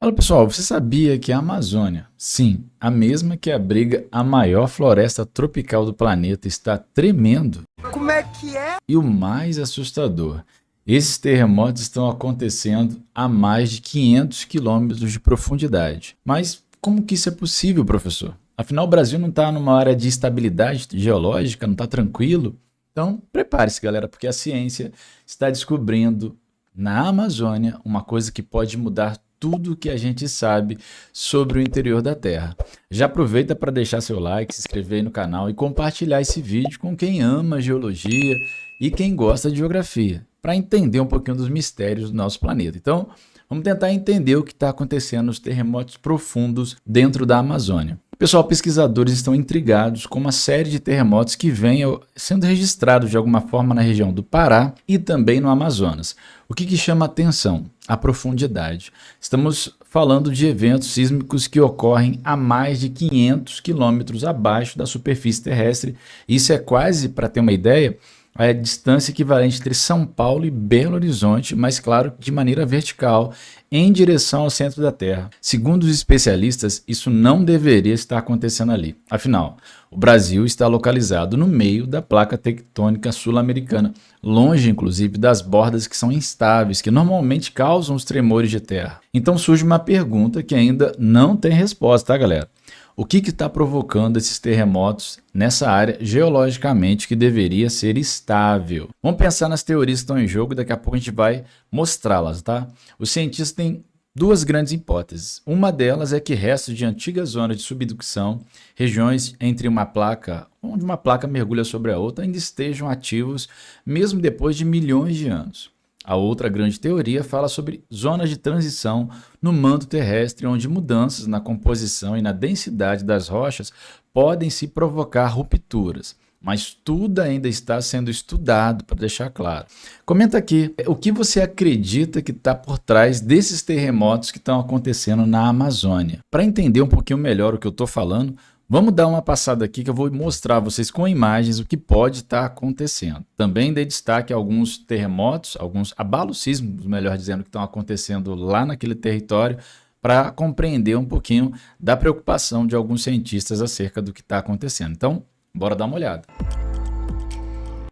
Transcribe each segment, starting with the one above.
Fala pessoal, você sabia que a Amazônia, sim, a mesma que abriga a maior floresta tropical do planeta, está tremendo? Como é que é? E o mais assustador, esses terremotos estão acontecendo a mais de 500 quilômetros de profundidade. Mas como que isso é possível, professor? Afinal, o Brasil não está numa área de estabilidade geológica, não está tranquilo? Então, prepare-se, galera, porque a ciência está descobrindo na Amazônia uma coisa que pode mudar tudo o que a gente sabe sobre o interior da Terra. Já aproveita para deixar seu like, se inscrever aí no canal e compartilhar esse vídeo com quem ama geologia e quem gosta de geografia, para entender um pouquinho dos mistérios do nosso planeta. Então, vamos tentar entender o que está acontecendo nos terremotos profundos dentro da Amazônia. Pessoal, pesquisadores estão intrigados com uma série de terremotos que vêm sendo registrados de alguma forma na região do Pará e também no Amazonas. O que chama a atenção? A profundidade. Estamos falando de eventos sísmicos que ocorrem a mais de 500 quilômetros abaixo da superfície terrestre. Isso é quase, para ter uma ideia, a distância equivalente entre São Paulo e Belo Horizonte, mas claro, de maneira vertical, em direção ao centro da Terra. Segundo os especialistas, isso não deveria estar acontecendo ali. Afinal, o Brasil está localizado no meio da placa tectônica sul-americana, longe inclusive das bordas que são instáveis, que normalmente causam os tremores de terra. Então surge uma pergunta que ainda não tem resposta, tá, galera? O que está provocando esses terremotos nessa área geologicamente que deveria ser estável? Vamos pensar nas teorias que estão em jogo e daqui a pouco a gente vai mostrá-las, tá? Os cientistas têm duas grandes hipóteses. Uma delas é que restos de antigas zonas de subducção, regiões entre uma placa, onde uma placa mergulha sobre a outra, ainda estejam ativos mesmo depois de milhões de anos. A outra grande teoria fala sobre zonas de transição no manto terrestre, onde mudanças na composição e na densidade das rochas podem se provocar rupturas. Mas tudo ainda está sendo estudado, para deixar claro. Comenta aqui o que você acredita que está por trás desses terremotos que estão acontecendo na Amazônia. Para entender um pouquinho melhor o que eu estou falando, vamos dar uma passada aqui que eu vou mostrar a vocês com imagens o que pode estar acontecendo. Também dei destaque a alguns terremotos, alguns abalos sísmicos, melhor dizendo, que estão acontecendo lá naquele território, para compreender um pouquinho da preocupação de alguns cientistas acerca do que está acontecendo. Então, bora dar uma olhada.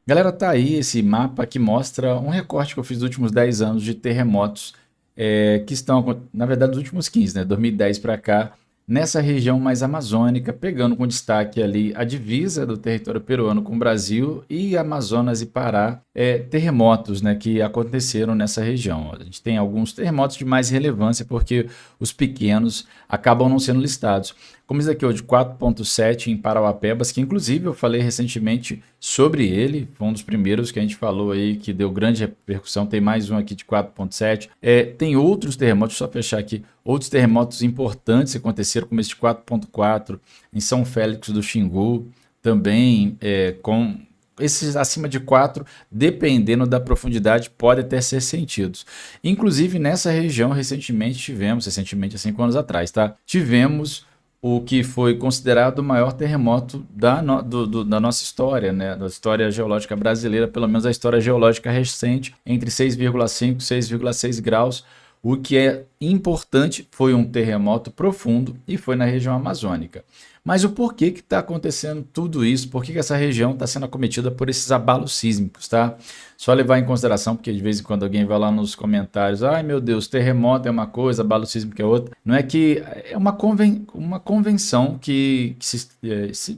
Galera, tá aí esse mapa que mostra um recorte que eu fiz dos últimos 10 anos de terremotos que estão, na verdade, dos últimos 15, né? 2010 para cá, nessa região mais amazônica, pegando com destaque ali a divisa do território peruano com o Brasil e Amazonas e Pará, terremotos, né, que aconteceram nessa região. A gente tem alguns terremotos de mais relevância porque os pequenos acabam não sendo listados. Como esse aqui, o de 4.7 em Parauapebas, que inclusive eu falei recentemente sobre ele, foi um dos primeiros que a gente falou aí, que deu grande repercussão. Tem mais um aqui de 4.7. Tem outros terremotos, só fechar aqui, outros terremotos importantes que aconteceram, como esse de 4.4 em São Félix do Xingu, também com esses acima de 4, dependendo da profundidade, pode até ser sentidos. Inclusive, nessa região, recentemente, há 5 anos atrás, tá? Tivemos o que foi considerado o maior terremoto da nossa história, né? Da história geológica brasileira, pelo menos a história geológica recente, entre 6,5 e 6,6 graus. O que é importante foi um terremoto profundo e foi na região amazônica. Mas o porquê que está acontecendo tudo isso? Por que essa região está sendo acometida por esses abalos sísmicos, tá? Só levar em consideração, porque de vez em quando alguém vai lá nos comentários, ai meu Deus, terremoto é uma coisa, abalo sísmico é outra. Não é que é uma convenção que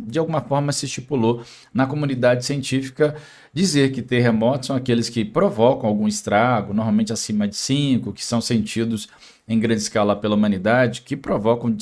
de alguma forma se estipulou na comunidade científica, dizer que terremotos são aqueles que provocam algum estrago, normalmente acima de 5, que são sentidos em grande escala pela humanidade, que provocam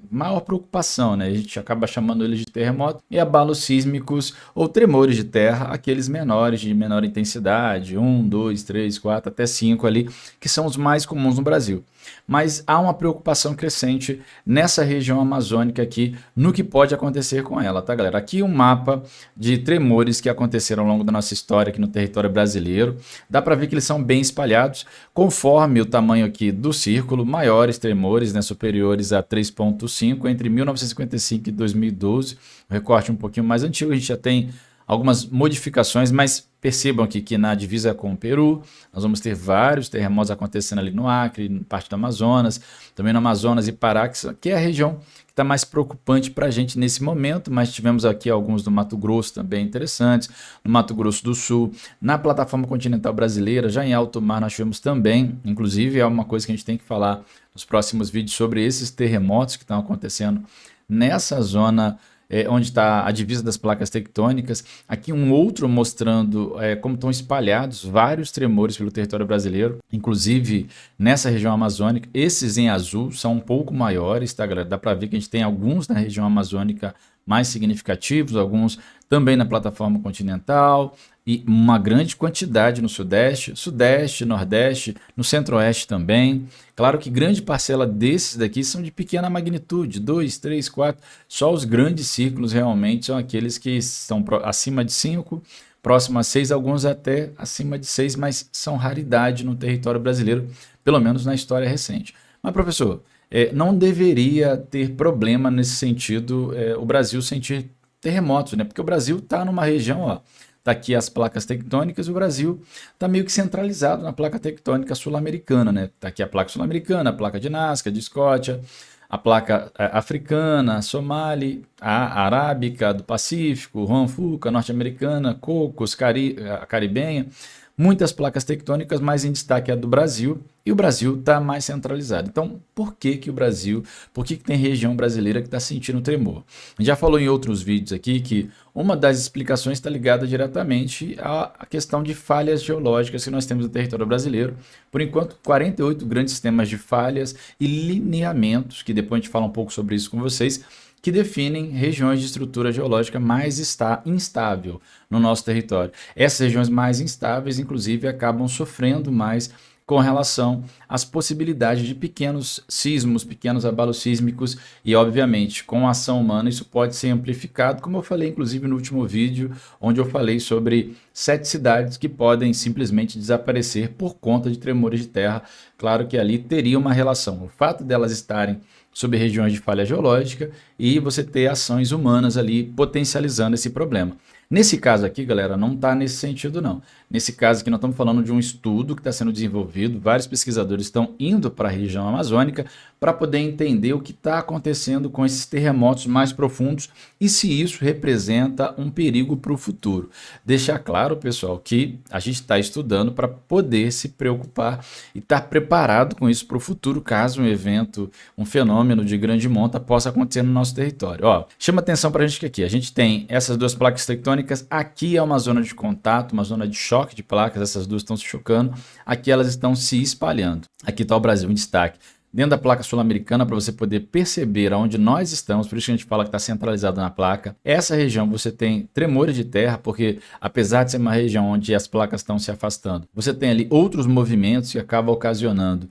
maior preocupação, né? A gente acaba chamando eles de terremoto, e abalos sísmicos ou tremores de terra, aqueles menores, de menor intensidade, 1, 2, 3, 4, até 5 ali, que são os mais comuns no Brasil. Mas há uma preocupação crescente nessa região amazônica aqui, no que pode acontecer com ela, tá, galera? Aqui um mapa de tremores que aconteceram ao longo da nossa história aqui no território brasileiro. Dá para ver que eles são bem espalhados, conforme o tamanho aqui do círculo, maiores tremores, né, superiores a 3,5 entre 1955 e 2012, um recorte um pouquinho mais antigo. A gente já tem algumas modificações, mas percebam aqui que na divisa com o Peru, nós vamos ter vários terremotos acontecendo ali no Acre, parte do Amazonas, também no Amazonas e Pará, que é a região que está mais preocupante para a gente nesse momento, mas tivemos aqui alguns do Mato Grosso também interessantes, no Mato Grosso do Sul, na plataforma continental brasileira, já em alto mar nós tivemos também, inclusive é uma coisa que a gente tem que falar nos próximos vídeos sobre esses terremotos que estão acontecendo nessa zona onde está a divisa das placas tectônicas. Aqui um outro mostrando como estão espalhados vários tremores pelo território brasileiro, inclusive nessa região amazônica. Esses em azul são um pouco maiores, tá, galera? Dá para ver que a gente tem alguns na região amazônica mais significativos, alguns também na plataforma continental e uma grande quantidade no sudeste, nordeste, no centro-oeste também. Claro que grande parcela desses daqui são de pequena magnitude, 2, 3, 4, só os grandes círculos realmente são aqueles que estão acima de 5, próximo a 6, alguns até acima de 6, mas são raridade no território brasileiro, pelo menos na história recente. Mas professor, não deveria ter problema nesse sentido o Brasil sentir terremotos, né? Porque o Brasil está numa região, ó, tá aqui as placas tectônicas e o Brasil está meio que centralizado na placa tectônica sul-americana, né? Tá aqui a placa sul-americana, a placa de Nazca, de Scotia, a placa africana, a Somali, a arábica do Pacífico, Juan Fuca, norte-americana, Cocos, a caribenha, muitas placas tectônicas, mas em destaque a do Brasil, e o Brasil está mais centralizado. Então, por que o Brasil, por que tem região brasileira que está sentindo tremor? A gente já falou em outros vídeos aqui que uma das explicações está ligada diretamente à questão de falhas geológicas que nós temos no território brasileiro. Por enquanto, 48 grandes sistemas de falhas e lineamentos, que depois a gente fala um pouco sobre isso com vocês, que definem regiões de estrutura geológica mais instável no nosso território. Essas regiões mais instáveis, inclusive, acabam sofrendo mais com relação às possibilidades de pequenos sismos, pequenos abalos sísmicos e, obviamente, com a ação humana isso pode ser amplificado, como eu falei, inclusive, no último vídeo, onde eu falei sobre 7 cidades que podem simplesmente desaparecer por conta de tremores de terra. Claro que ali teria uma relação. O fato delas estarem sobre regiões de falha geológica e você ter ações humanas ali potencializando esse problema. Nesse caso aqui, galera, não está nesse sentido não. Nesse caso aqui nós estamos falando de um estudo que está sendo desenvolvido, vários pesquisadores estão indo para a região amazônica para poder entender o que está acontecendo com esses terremotos mais profundos e se isso representa um perigo para o futuro. Deixar claro, pessoal, que a gente está estudando para poder se preocupar e estar preparado com isso para o futuro, caso um evento, um fenômeno de grande monta possa acontecer no nosso território. Ó, chama atenção para a gente que aqui a gente tem essas duas placas tectônicas, aqui é uma zona de contato, uma zona de choque de placas, essas duas estão se chocando, aqui elas estão se espalhando. Aqui está o Brasil em destaque. Dentro da placa sul-americana, para você poder perceber aonde nós estamos, por isso que a gente fala que está centralizado na placa. Essa região você tem tremores de terra, porque apesar de ser uma região onde as placas estão se afastando, você tem ali outros movimentos que acabam ocasionando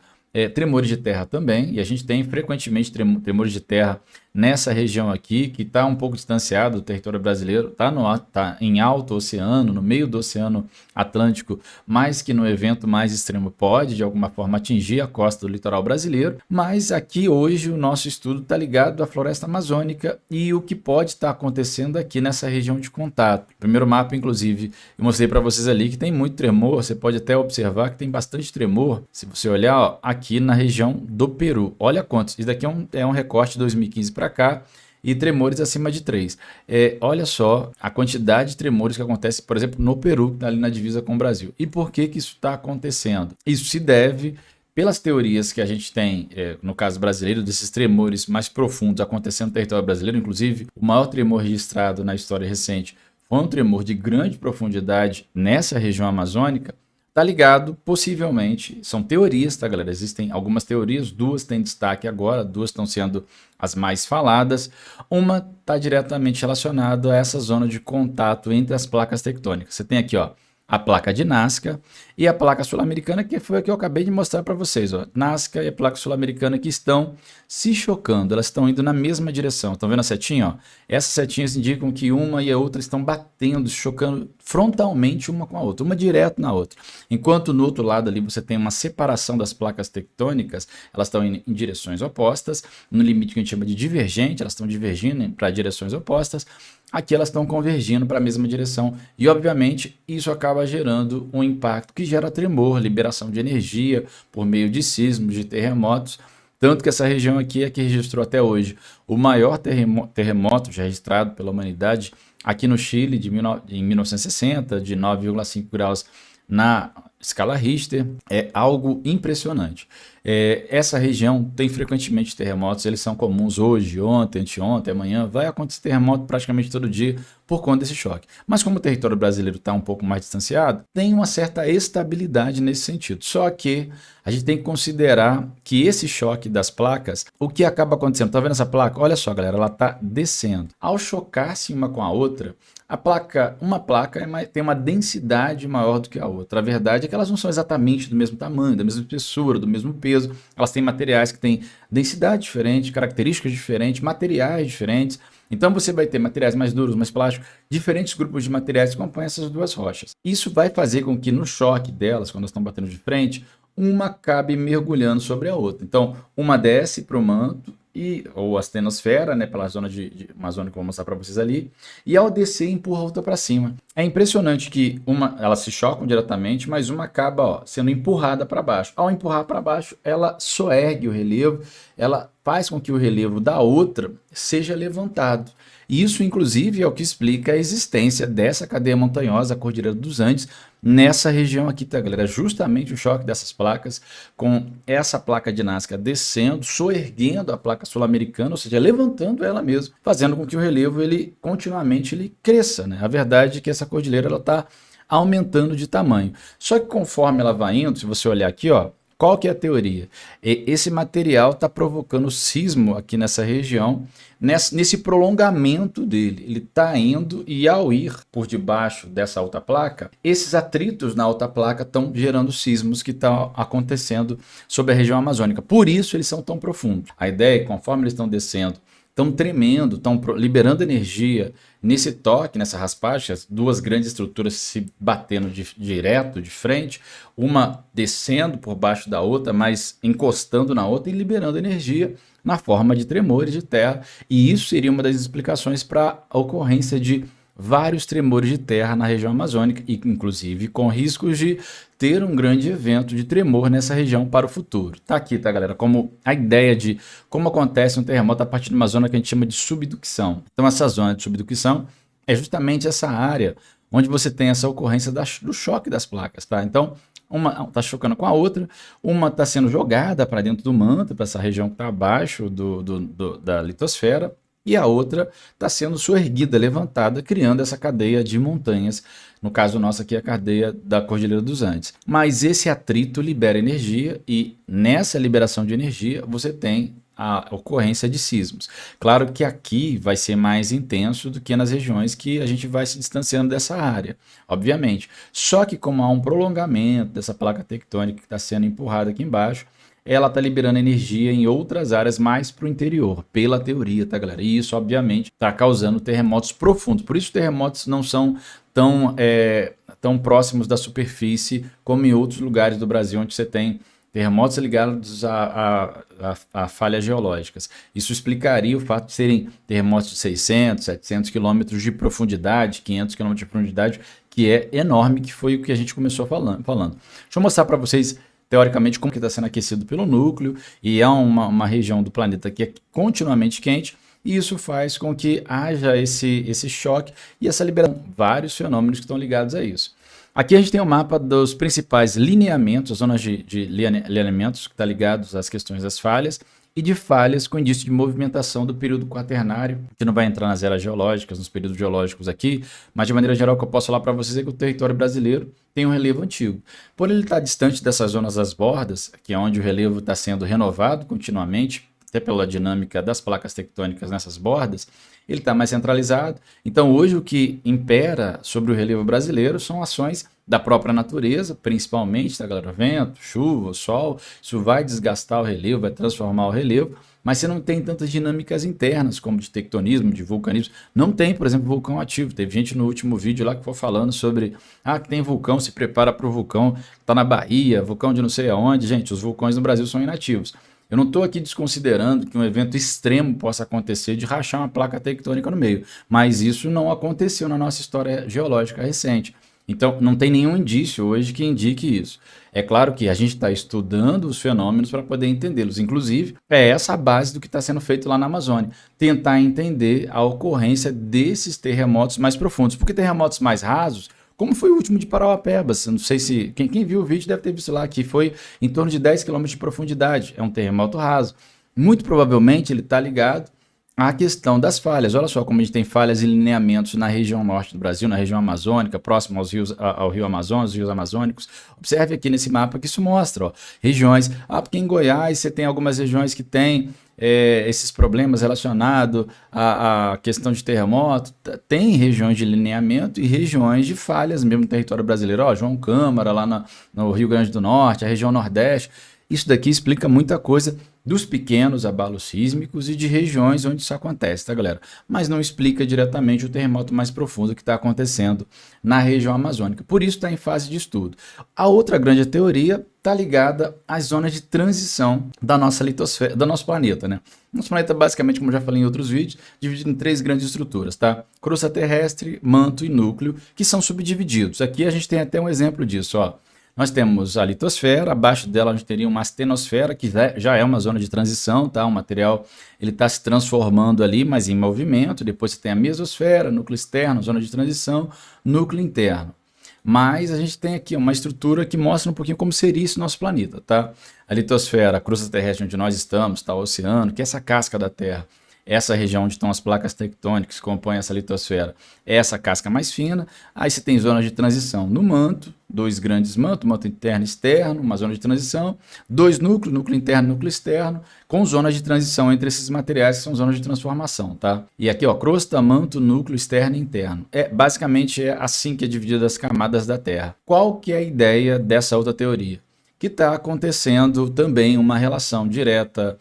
tremores de terra também, e a gente tem frequentemente tremores de terra nessa região aqui, que está um pouco distanciado do território brasileiro, tá em alto oceano, no meio do Oceano Atlântico, mas que no evento mais extremo pode, de alguma forma, atingir a costa do litoral brasileiro. Mas aqui hoje o nosso estudo está ligado à floresta amazônica e o que pode estar acontecendo aqui nessa região de contato. O primeiro mapa, inclusive, eu mostrei para vocês ali que tem muito tremor, você pode até observar que tem bastante tremor, se você olhar ó, aqui na região do Peru. Olha quantos, isso daqui é um recorte de 2015 para cá, e tremores acima de 3. Olha só a quantidade de tremores que acontece, por exemplo, no Peru, que está ali na divisa com o Brasil. E por que isso está acontecendo? Isso se deve, pelas teorias que a gente tem, no caso brasileiro, desses tremores mais profundos acontecendo no território brasileiro, inclusive o maior tremor registrado na história recente foi um tremor de grande profundidade nessa região amazônica. Está ligado, possivelmente, são teorias, tá, galera? Existem algumas teorias, duas têm destaque agora, duas estão sendo as mais faladas. Uma está diretamente relacionada a essa zona de contato entre as placas tectônicas. Você tem aqui, ó, a placa de Nazca e a placa sul-americana, que foi a que eu acabei de mostrar para vocês. Ó. Nazca e a placa sul-americana que estão se chocando, elas estão indo na mesma direção. Estão vendo a setinha? Ó? Essas setinhas indicam que uma e a outra estão batendo, se chocando frontalmente uma com a outra, uma direto na outra. Enquanto no outro lado ali você tem uma separação das placas tectônicas, elas estão indo em direções opostas, no limite que a gente chama de divergente, elas estão divergindo para direções opostas. aqui elas estão convergindo para a mesma direção e, obviamente, isso acaba gerando um impacto que gera tremor, liberação de energia por meio de sismos, de terremotos. Tanto que essa região aqui é que registrou até hoje o maior terremoto já registrado pela humanidade aqui no Chile em 1960, de 9,5 graus na escala Richter. É algo impressionante. Essa região tem frequentemente terremotos, eles são comuns hoje, ontem, anteontem, amanhã, vai acontecer terremoto praticamente todo dia por conta desse choque. Mas como o território brasileiro está um pouco mais distanciado, tem uma certa estabilidade nesse sentido. Só que a gente tem que considerar que esse choque das placas, o que acaba acontecendo? Tá vendo essa placa? Olha só, galera, ela está descendo. Ao chocar-se uma com a outra, uma placa tem uma densidade maior do que a outra. A verdade é que elas não são exatamente do mesmo tamanho, da mesma espessura, do mesmo peso. Elas têm materiais que têm densidade diferente, características diferentes, materiais diferentes. Então você vai ter materiais mais duros, mais plásticos, diferentes grupos de materiais que compõem essas duas rochas. Isso vai fazer com que no choque delas, quando elas estão batendo de frente, uma acabe mergulhando sobre a outra. Então, uma desce para o manto, ou a astenosfera, né, pela zona uma zona que eu vou mostrar para vocês ali, e ao descer empurra a outra para cima. É impressionante que elas se chocam diretamente, mas uma acaba sendo empurrada para baixo. Ao empurrar para baixo, ela soergue o relevo, ela faz com que o relevo da outra seja levantado. E isso, inclusive, é o que explica a existência dessa cadeia montanhosa, a Cordilheira dos Andes, nessa região aqui, tá, galera? Justamente o choque dessas placas, com essa placa de Nazca descendo, soerguendo a placa sul-americana, ou seja, levantando ela mesmo, fazendo com que o relevo continuamente cresça, né? A verdade é que essa cordilheira está aumentando de tamanho. Só que conforme ela vai indo, se você olhar aqui, ó, qual que é a teoria? Esse material está provocando sismo aqui nessa região, nesse prolongamento dele. Ele está indo e ao ir por debaixo dessa alta placa, esses atritos na alta placa estão gerando sismos que estão acontecendo sobre a região amazônica. Por isso eles são tão profundos. A ideia é que conforme eles estão descendo, estão tremendo, estão liberando energia nesse toque, nessa raspagem, as duas grandes estruturas se batendo direto, de frente, uma descendo por baixo da outra, mas encostando na outra e liberando energia na forma de tremores de terra. E isso seria uma das explicações para a ocorrência de vários tremores de terra na região amazônica, e inclusive com riscos de ter um grande evento de tremor nessa região para o futuro. Tá aqui, tá, galera? Como a ideia de como acontece um terremoto a partir de uma zona que a gente chama de subducção. Então, essa zona de subducção é justamente essa área onde você tem essa ocorrência do choque das placas, tá? Então, uma está chocando com a outra, uma está sendo jogada para dentro do manto, para essa região que está abaixo da litosfera, e a outra está sendo soerguida, levantada, criando essa cadeia de montanhas. No caso nosso aqui, a cadeia da Cordilheira dos Andes. Mas esse atrito libera energia e nessa liberação de energia você tem a ocorrência de sismos. Claro que aqui vai ser mais intenso do que nas regiões que a gente vai se distanciando dessa área, obviamente. Só que como há um prolongamento dessa placa tectônica que está sendo empurrada aqui embaixo, ela está liberando energia em outras áreas mais para o interior, pela teoria, tá, galera? E isso, obviamente, está causando terremotos profundos. Por isso, terremotos não são tão próximos da superfície como em outros lugares do Brasil, onde você tem terremotos ligados a falhas geológicas. Isso explicaria o fato de serem terremotos de 600, 700 quilômetros de profundidade, 500 quilômetros de profundidade, que é enorme, que foi o que a gente começou falando. Deixa eu mostrar para vocês teoricamente como que está sendo aquecido pelo núcleo, e é uma região do planeta que é continuamente quente, e isso faz com que haja esse choque e essa liberação, vários fenômenos que estão ligados a isso. Aqui a gente tem o mapa dos principais lineamentos, as zonas de lineamentos que estão ligados às questões das falhas, e de falhas com indício de movimentação do período quaternário. A gente não vai entrar nas eras geológicas, nos períodos geológicos aqui, mas de maneira geral o que eu posso falar para vocês é que o território brasileiro tem um relevo antigo. Por ele estar distante dessas zonas das bordas, que é onde o relevo está sendo renovado continuamente, até pela dinâmica das placas tectônicas nessas bordas, ele está mais centralizado. Então hoje o que impera sobre o relevo brasileiro são ações da própria natureza, principalmente, tá, galera? Vento, chuva, sol, isso vai desgastar o relevo, vai transformar o relevo, mas você não tem tantas dinâmicas internas, como de tectonismo, de vulcanismo. Não tem, por exemplo, vulcão ativo. Teve gente no último vídeo lá que foi falando sobre, que tem vulcão, se prepara para o vulcão, tá na Bahia, vulcão de não sei aonde. Gente, os vulcões no Brasil são inativos. Eu não estou aqui desconsiderando que um evento extremo possa acontecer de rachar uma placa tectônica no meio, mas isso não aconteceu na nossa história geológica recente. Então, não tem nenhum indício hoje que indique isso. É claro que a gente está estudando os fenômenos para poder entendê-los. Inclusive, é essa a base do que está sendo feito lá na Amazônia. Tentar entender a ocorrência desses terremotos mais profundos. Porque terremotos mais rasos, como foi o último de Parauapebas, não sei se... Quem viu o vídeo deve ter visto lá, que foi em torno de 10 quilômetros de profundidade. É um terremoto raso. Muito provavelmente ele está ligado a questão das falhas. Olha só como a gente tem falhas e lineamentos na região norte do Brasil, na região amazônica, próximo aos rios, ao rio Amazonas, os rios amazônicos. Observe aqui nesse mapa que isso mostra, ó, regiões. Porque em Goiás você tem algumas regiões que têm esses problemas relacionados à questão de terremoto. Tem regiões de lineamento e regiões de falhas mesmo no território brasileiro. Ó, João Câmara, lá no Rio Grande do Norte, a região Nordeste. Isso daqui explica muita coisa dos pequenos abalos sísmicos e de regiões onde isso acontece, tá, galera? Mas não explica diretamente o terremoto mais profundo que está acontecendo na região amazônica. Por isso está em fase de estudo. A outra grande teoria está ligada às zonas de transição da nossa litosfera, do nosso planeta, né? Nosso planeta, basicamente, como já falei em outros vídeos, dividido em 3 grandes estruturas, tá? Crosta terrestre, manto e núcleo, que são subdivididos. Aqui a gente tem até um exemplo disso, ó. Nós temos a litosfera, abaixo dela a gente teria uma astenosfera, que já é uma zona de transição, tá? O material ele está se transformando ali, mas em movimento. Depois você tem a mesosfera, núcleo externo, zona de transição, núcleo interno. Mas a gente tem aqui uma estrutura que mostra um pouquinho como seria esse nosso planeta, tá? A litosfera, a crosta terrestre onde nós estamos, tá? O oceano, que é essa casca da Terra. Essa região onde estão as placas tectônicas que compõem essa litosfera, é essa casca mais fina. Aí você tem zonas de transição no manto, 2 grandes mantos, manto interno e externo, uma zona de transição, 2 núcleos, núcleo interno e núcleo externo, com zonas de transição entre esses materiais que são zonas de transformação, tá? E aqui, ó, crosta, manto, núcleo externo e interno. Basicamente é assim que é dividida as camadas da Terra. Qual que é a ideia dessa outra teoria? Que está acontecendo também uma relação direta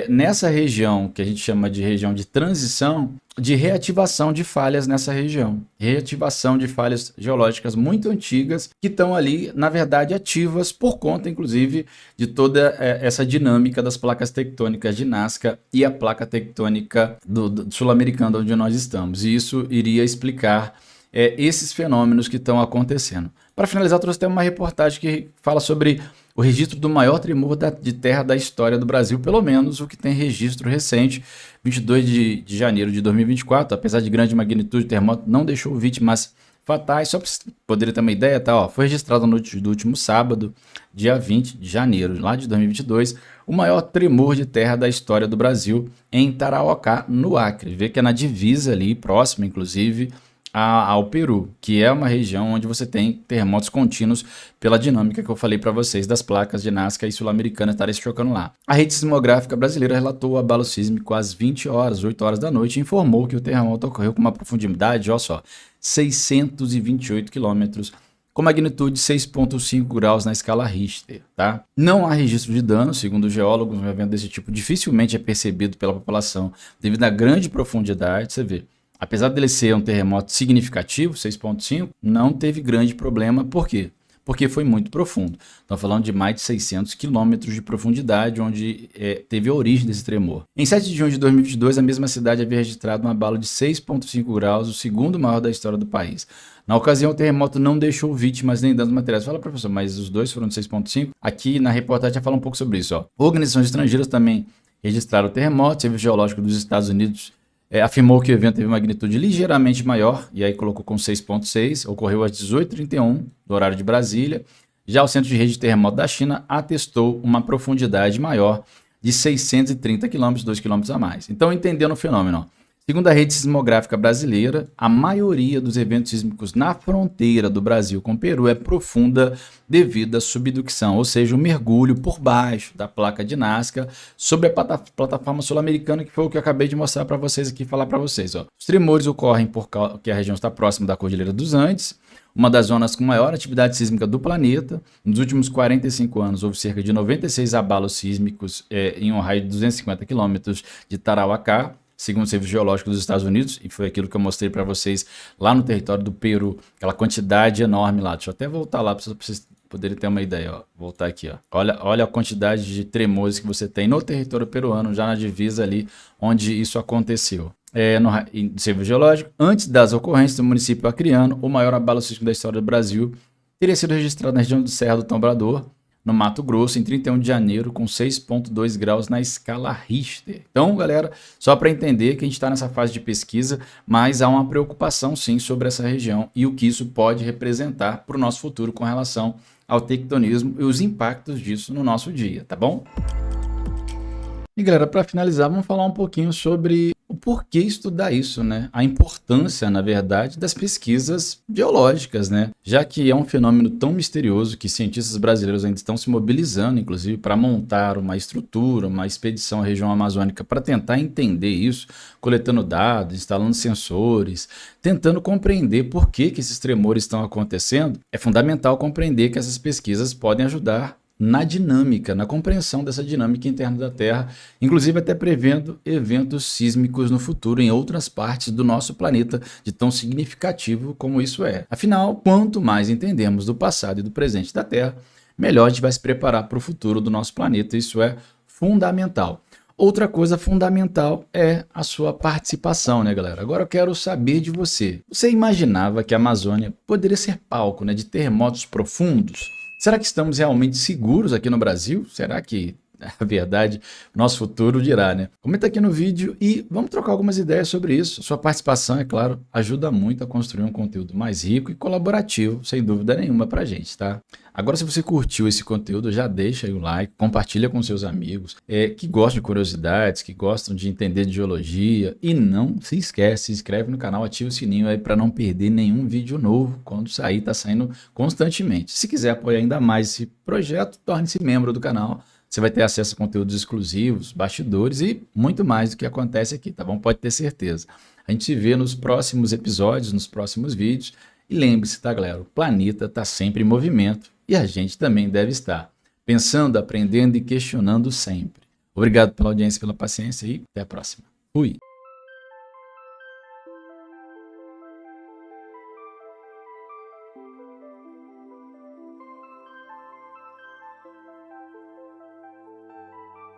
nessa região, que a gente chama de região de transição, de reativação de falhas nessa região. Reativação de falhas geológicas muito antigas que estão ali, na verdade, ativas por conta, inclusive, de toda essa dinâmica das placas tectônicas de Nazca e a placa tectônica do sul-americano onde nós estamos. E isso iria explicar esses fenômenos que estão acontecendo. Para finalizar, eu trouxe até uma reportagem que fala sobre o registro do maior tremor de terra da história do Brasil, pelo menos o que tem registro recente, 22 de janeiro de 2024, apesar de grande magnitude, o terremoto não deixou vítimas fatais. Só para vocês poderem ter uma ideia, tá? Ó, foi registrado no último sábado, dia 20 de janeiro, lá de 2022, o maior tremor de terra da história do Brasil, em Tarauacá, no Acre. Vê que é na divisa ali, próximo, inclusive, ao Peru, que é uma região onde você tem terremotos contínuos pela dinâmica que eu falei para vocês das placas de Nazca e Sul-Americana estarem se chocando lá. A rede sismográfica brasileira relatou o abalo sísmico às 20 horas, 8 horas da noite, e informou que o terremoto ocorreu com uma profundidade, olha só, 628 quilômetros, com magnitude 6,5 graus na escala Richter, tá? Não há registro de dano, segundo os geólogos, um evento desse tipo dificilmente é percebido pela população devido à grande profundidade, você vê. Apesar dele ser um terremoto significativo, 6,5, não teve grande problema. Por quê? Porque foi muito profundo. Estamos falando de mais de 600 quilômetros de profundidade, onde teve a origem desse tremor. Em 7 de junho de 2022, a mesma cidade havia registrado um abalo de 6,5 graus, o segundo maior da história do país. Na ocasião, o terremoto não deixou vítimas nem danos materiais. Fala, professor, mas os dois foram de 6,5? Aqui na reportagem já fala um pouco sobre isso. Ó. Organizações estrangeiras também registraram o terremoto. O Serviço Geológico dos Estados Unidos afirmou que o evento teve magnitude ligeiramente maior, e aí colocou com 6,6, ocorreu às 18h31 do horário de Brasília. Já o Centro de Rede de Terremoto da China atestou uma profundidade maior de 630 km, 2 km a mais. Então, entendendo o fenômeno, segundo a rede sismográfica brasileira, a maioria dos eventos sísmicos na fronteira do Brasil com o Peru é profunda devido à subducção, ou seja, o mergulho por baixo da placa de Nazca sobre a plataforma sul-americana, que foi o que eu acabei de mostrar para vocês aqui, falar para vocês. Ó. Os tremores ocorrem porque a região está próxima da Cordilheira dos Andes, uma das zonas com maior atividade sísmica do planeta. Nos últimos 45 anos, houve cerca de 96 abalos sísmicos em um raio de 250 quilômetros de Tarauacá, segundo o Serviço Geológico dos Estados Unidos, e foi aquilo que eu mostrei para vocês lá no território do Peru, aquela quantidade enorme lá. Deixa eu até voltar lá para vocês poderia ter uma ideia, ó. Voltar aqui, ó. Olha a quantidade de tremores que você tem no território peruano, já na divisa ali onde isso aconteceu. No Serviço Geológico, antes das ocorrências do município acreano, o maior abalo sísmico da história do Brasil teria sido registrado na região do Serra do Tambrador, no Mato Grosso, em 31 de janeiro, com 6,2 graus na escala Richter. Então, galera, só para entender que a gente está nessa fase de pesquisa, mas há uma preocupação sim sobre essa região e o que isso pode representar para o nosso futuro com relação ao tectonismo e os impactos disso no nosso dia, tá bom? E galera, para finalizar, vamos falar um pouquinho sobre o porquê estudar isso, né? A importância, na verdade, das pesquisas geológicas, né? Já que é um fenômeno tão misterioso que cientistas brasileiros ainda estão se mobilizando, inclusive, para montar uma estrutura, uma expedição à região amazônica para tentar entender isso, coletando dados, instalando sensores, tentando compreender por que esses tremores estão acontecendo. É fundamental compreender que essas pesquisas podem ajudar na dinâmica, na compreensão dessa dinâmica interna da Terra, inclusive até prevendo eventos sísmicos no futuro em outras partes do nosso planeta, de tão significativo como isso é. Afinal, quanto mais entendemos do passado e do presente da Terra, melhor a gente vai se preparar para o futuro do nosso planeta. Isso é fundamental. Outra coisa fundamental é a sua participação, né, galera? Agora eu quero saber de você. Você imaginava que a Amazônia poderia ser palco, né, de terremotos profundos? Será que estamos realmente seguros aqui no Brasil? Será que, na verdade, nosso futuro dirá, né? Comenta aqui no vídeo e vamos trocar algumas ideias sobre isso. Sua participação, é claro, ajuda muito a construir um conteúdo mais rico e colaborativo, sem dúvida nenhuma pra gente, tá? Agora, se você curtiu esse conteúdo, já deixa aí o like, compartilha com seus amigos que gostam de curiosidades, que gostam de entender de geologia. E não se esquece, se inscreve no canal, ativa o sininho aí para não perder nenhum vídeo novo quando sair, tá saindo constantemente. Se quiser apoiar ainda mais esse projeto, torne-se membro do canal. Você vai ter acesso a conteúdos exclusivos, bastidores e muito mais do que acontece aqui, tá bom? Pode ter certeza. A gente se vê nos próximos episódios, nos próximos vídeos. E lembre-se, tá, galera? O planeta está sempre em movimento e a gente também deve estar pensando, aprendendo e questionando sempre. Obrigado pela audiência e pela paciência e até a próxima. Fui!